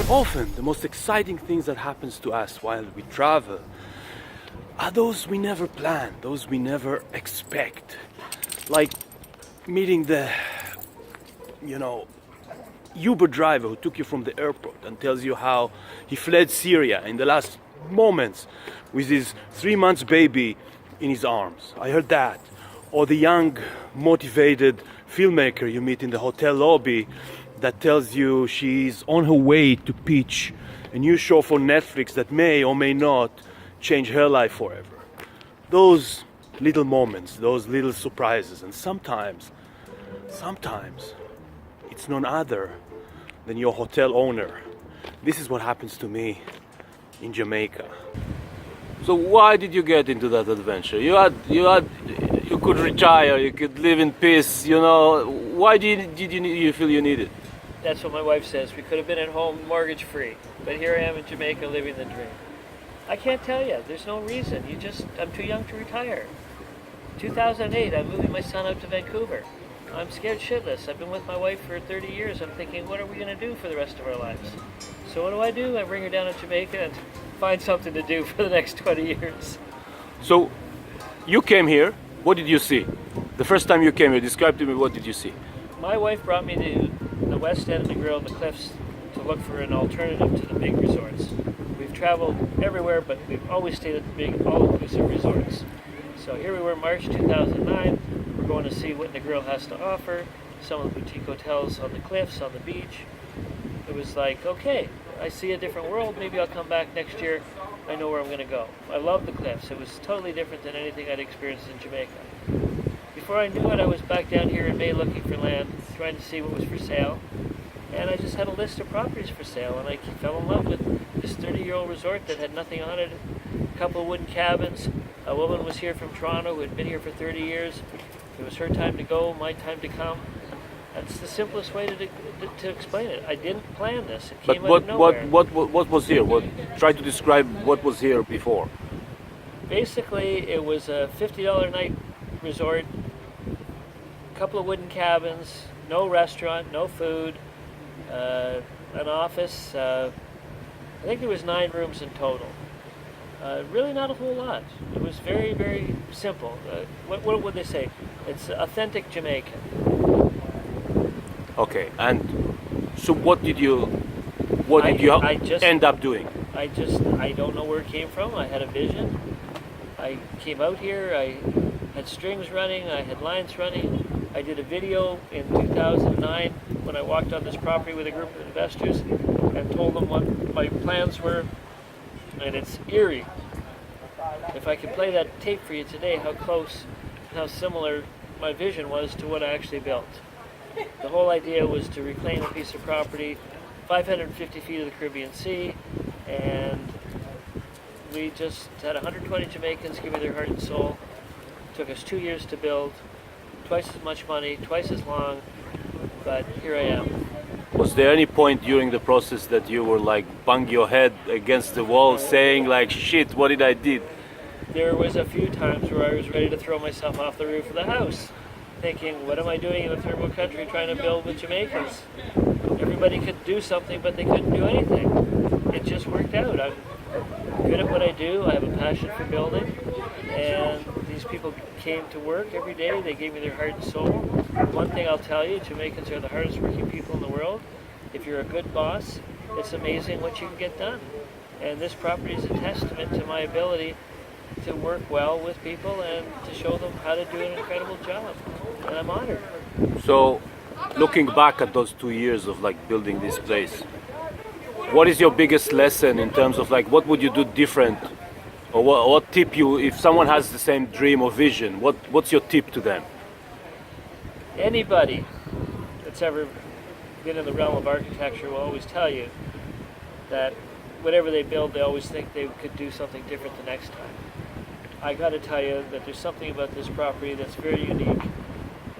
Often, the most exciting things that happens to us while we travel are those we never plan, those we never expect. Like meeting the, you know, Uber driver who took you from the airport and tells you how he fled Syria in the last moments with his 3 months baby in his arms. I heard that. Or the young, motivated filmmaker you meet in the hotel lobby that tells you she's on her way to pitch a new show for Netflix that may or may not change her life forever. Those little moments, those little surprises, and sometimes it's none other than your hotel owner. This is what happens to me in Jamaica. So why did you get into that adventure? You could retire, you could live in peace, you know. Why did you feel you needed? That's what my wife says. We could have been at home mortgage free, but here I am in Jamaica living the dream. I can't tell you. There's no reason. I'm too young to retire. 2008, I'm moving my son out to Vancouver. I'm scared shitless. I've been with my wife for 30 years. I'm thinking, what are we going to do for the rest of our lives? So what do? I bring her down to Jamaica and find something to do for the next 20 years. So you came here. What did you see? The first time you came here, describe to me, what did you see? My wife brought me to the West End, Negril, the Cliffs, to look for an alternative to the big resorts. We've traveled everywhere, but we've always stayed at the big all-inclusive resorts. So here we were, March 2009. We're going to see what Negril has to offer, some of the boutique hotels on the cliffs, on the beach. It was like, okay, I see a different world. Maybe I'll come back next year. I know where I'm going to go. I love the cliffs. It was totally different than anything I'd experienced in Jamaica. Before I knew it, I was back down here in May looking for land, trying to see what was for sale. And I just had a list of properties for sale, and I fell in love with this 30-year-old resort that had nothing on it, a couple of wooden cabins. A woman was here from Toronto who had been here for 30 years. It was her time to go, my time to come. That's the simplest way to explain it. I didn't plan this. It came out of nowhere. What was here? Try to describe what was here before. Basically, it was a $50 a night resort, a couple of wooden cabins, no restaurant, no food, an office. I think there was 9 rooms in total. Really not a whole lot. It was very, very simple. What would they say? It's authentic Jamaican. Okay, and so what did you end up doing? I don't know where it came from. I had a vision. I came out here. I had strings running. I had lines running. I did a video in 2009 when I walked on this property with a group of investors and told them what my plans were. And it's eerie. If I could play that tape for you today, how close, how similar my vision was to what I actually built. The whole idea was to reclaim a piece of property 550 feet of the Caribbean Sea, and we just had 120 Jamaicans give me their heart and soul. It took us 2 years to build, twice as much money, twice as long, but here I am. Was there any point during the process that you were like bang your head against the wall saying like, shit, what did I did? There was a few times where I was ready to throw myself off the roof of the house, thinking, what am I doing in a third world country trying to build with Jamaicans? Everybody could do something, but they couldn't do anything. It just worked out. I'm good at what I do. I have a passion for building, and these people came to work every day. They gave me their heart and soul. One thing I'll tell you, Jamaicans are the hardest working people in the world. If you're a good boss, it's amazing what you can get done. And this property is a testament to my ability to work well with people and to show them how to do an incredible job. And I'm honored. So, looking back at those 2 years of like building this place, what is your biggest lesson in terms of like what would you do different, or what tip you, if someone has the same dream or vision, what's your tip to them? Anybody that's ever been in the realm of architecture will always tell you that whatever they build, they always think they could do something different the next time. I got to tell you that there's something about this property that's very unique.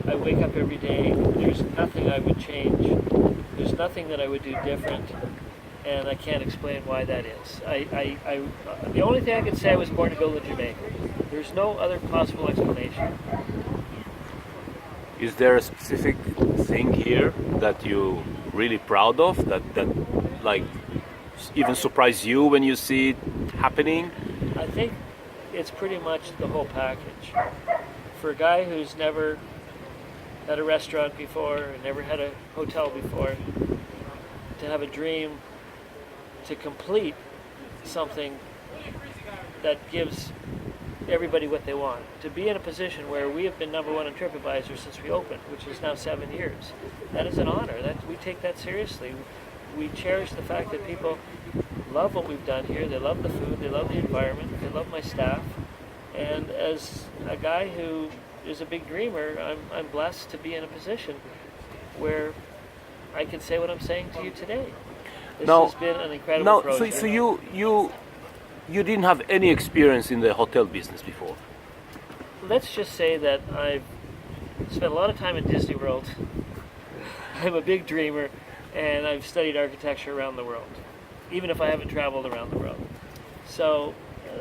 I wake up every day, there's nothing I would change, there's nothing that I would do different, and I can't explain why that is. The only thing I could say, I was born to build in Jamaica. There's no other possible explanation. Is there a specific thing here that you really proud of that like even surprise you when you see it happening? I think it's pretty much the whole package. For a guy who's never had a restaurant before, and never had a hotel before, to have a dream to complete something that gives everybody what they want. To be in a position where we have been number one on TripAdvisor since we opened, which is now 7 years. That is an honor. We take that seriously. We cherish the fact that people love what we've done here. They love the food. They love the environment. They love my staff. And as a guy who is a big dreamer, I'm blessed to be in a position where I can say what I'm saying to you today. This Now- has been an incredible No, project. so you didn't have any experience in the hotel business before. Let's just say that I've spent a lot of time in Disney World. I'm a big dreamer, and I've studied architecture around the world, even if I haven't traveled around the world. So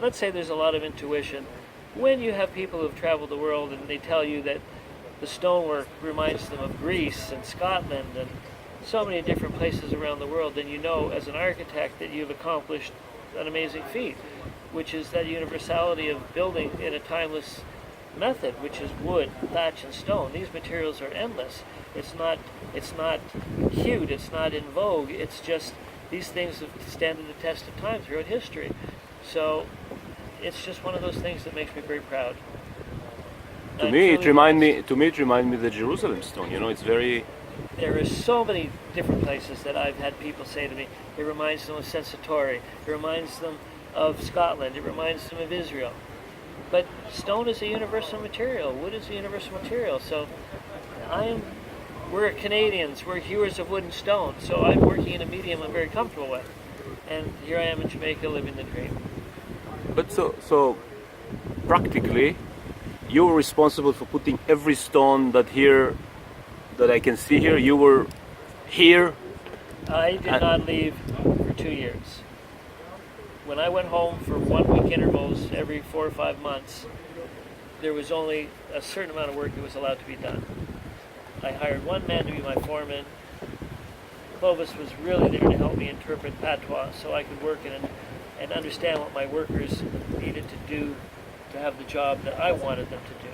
let's say there's a lot of intuition. When you have people who've traveled the world and they tell you that the stonework reminds them of Greece and Scotland and so many different places around the world, then you know as an architect that you've accomplished an amazing feat, which is that universality of building in a timeless method, which is wood, thatch, and stone. These materials are endless. It's not cute, it's not in vogue, it's just these things have standed the test of time throughout history. So it's just one of those things that makes me very proud. To me, it reminds me of the Jerusalem stone. You know, it's very. There are so many different places that I've had people say to me, it reminds them of Sensatori, it reminds them of Scotland, it reminds them of Israel. But stone is a universal material, wood is a universal material. So we're Canadians, we're hewers of wood and stone, so I'm working in a medium I'm very comfortable with. And here I am in Jamaica living the dream. But so practically, you were responsible for putting every stone that I can see here. You were here. I did not leave for 2 years. When I went home for 1 week intervals every 4 or 5 months, there was only a certain amount of work that was allowed to be done. I hired one man to be my foreman. Clovis was really there to help me interpret patois so I could work in it and understand what my workers needed to do to have the job that I wanted them to do.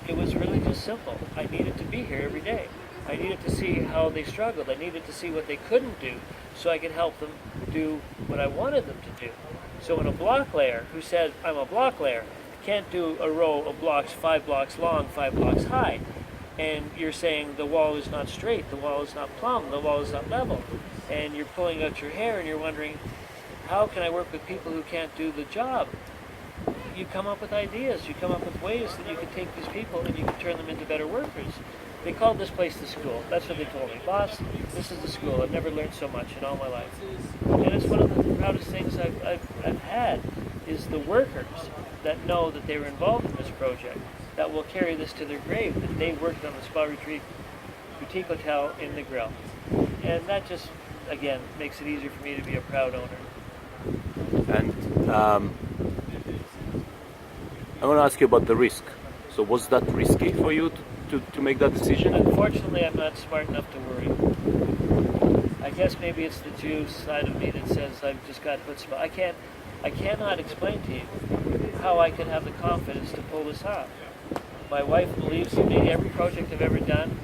It was really just simple. I needed to be here every day. I needed to see how they struggled. I needed to see what they couldn't do so I could help them do what I wanted them to do. So when a block layer who said, I'm a block layer, can't do a row of blocks 5 blocks long, 5 blocks high, and you're saying the wall is not straight, the wall is not plumb, the wall is not level, and you're pulling out your hair and you're wondering, how can I work with people who can't do the job? You come up with ideas, you come up with ways that you can take these people and you can turn them into better workers. They called this place the school. That's what they told me. Boss, this is the school. I've never learned so much in all my life. And it's one of the proudest things I've had is the workers that know that they were involved in this project, that will carry this to their grave, that they worked on the Spa Retreat Boutique Hotel in the Grill. And that just, again, makes it easier for me to be a proud owner. And I want to ask you about the risk. So was that risky for you to make that decision? Unfortunately, I'm not smart enough to worry. I guess maybe it's the Jew side of me that says I've just got chutzpah. I cannot explain to you how I can have the confidence to pull this off. My wife believes in me. Every project I've ever done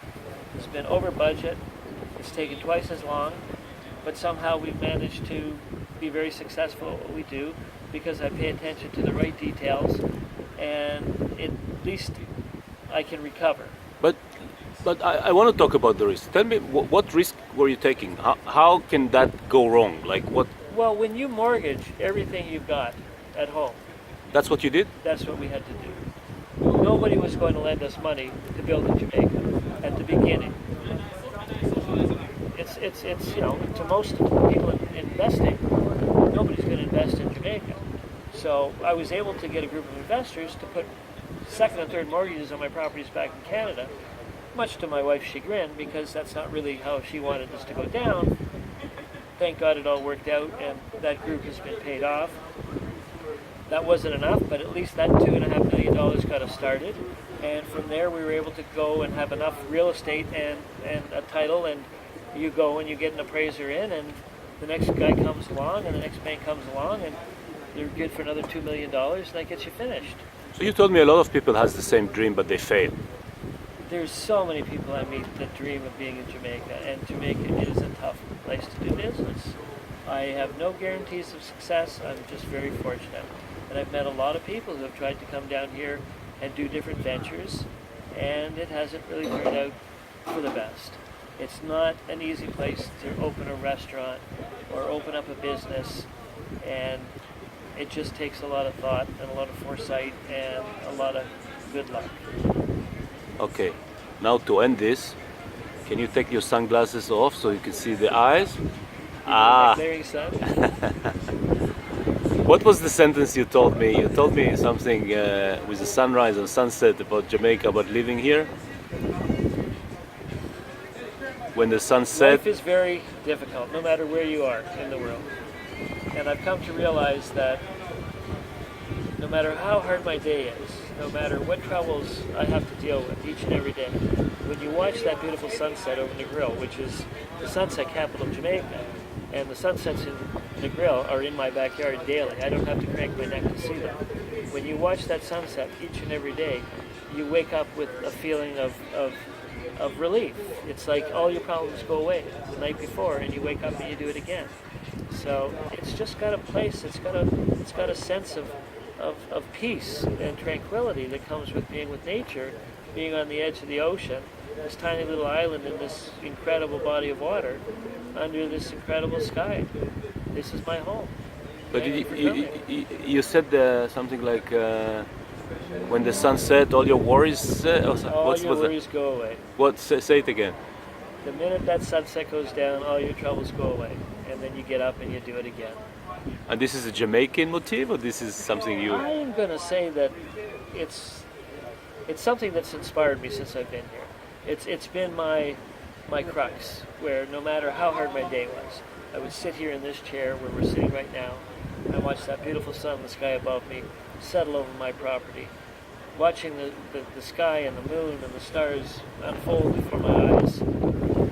has been over budget. It's taken twice as long, but somehow we've managed to be very successful at what we do because I pay attention to the right details, and at least I can recover. But I want to talk about the risk. Tell me, what risk were you taking? How can that go wrong? Like what? Well, when you mortgage everything you've got at home, That's what you did? that's what we had to do. Nobody was going to lend us money to build in Jamaica at the beginning. It's to most people investing, nobody's going to invest in Jamaica. So I was able to get a group of investors to put second and third mortgages on my properties back in Canada, much to my wife's chagrin, because that's not really how she wanted this to go down. Thank God it all worked out, and that group has been paid off. That wasn't enough, but at least that $2.5 million got us started. And from there, we were able to go and have enough real estate and a title, and you go and you get an appraiser in, and the next guy comes along, and the next bank comes along, and they're good for another $2 million, and that gets you finished. So you told me a lot of people has the same dream, but they fail. There's so many people I meet that dream of being in Jamaica, and Jamaica is a tough place to do business. I have no guarantees of success. I'm just very fortunate. And I've met a lot of people who have tried to come down here and do different ventures, and it hasn't really turned out for the best. It's not an easy place to open a restaurant or open up a business, and it just takes a lot of thought and a lot of foresight and a lot of good luck. Okay, now to end this, can you take your sunglasses off so you can see the eyes? Ah. Clearing sun. What was the sentence you told me? You told me something with the sunrise and sunset about Jamaica, about living here. When the sun set. Life is very difficult, no matter where you are in the world. And I've come to realize that no matter how hard my day is, no matter what troubles I have to deal with each and every day, when you watch that beautiful sunset over Negril, which is the sunset capital of Jamaica, and the sunsets in Negril are in my backyard daily. I don't have to crank my neck to see them. When you watch that sunset each and every day, you wake up with a feeling of relief. It's like all your problems go away the night before, and you wake up and you do it again. So it's just got a place. It's got a sense of peace and tranquility that comes with being with nature, being on the edge of the ocean, this tiny little island in this incredible body of water, under this incredible sky. This is my home. But you said something like when the sun set, all your worries. All your worries go away. What? Say it again. The minute that sunset goes down, all your troubles go away, and then you get up and you do it again. And this is a Jamaican motif, or this is something you? I am going to say that it's something that's inspired me since I've been here. It's been my crux, where no matter how hard my day was, I would sit here in this chair where we're sitting right now and watch that beautiful sun in the sky above me settle over my property, watching the sky and the moon and the stars unfold before my eyes.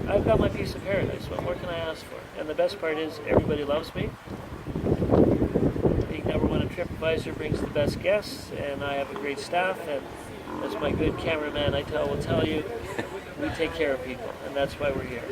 I've got my piece of paradise. What more can I ask for? And the best part is everybody loves me. Being #1 on TripAdvisor brings the best guests, and I have a great staff, and as my good cameraman will tell you, we take care of people, and that's why we're here.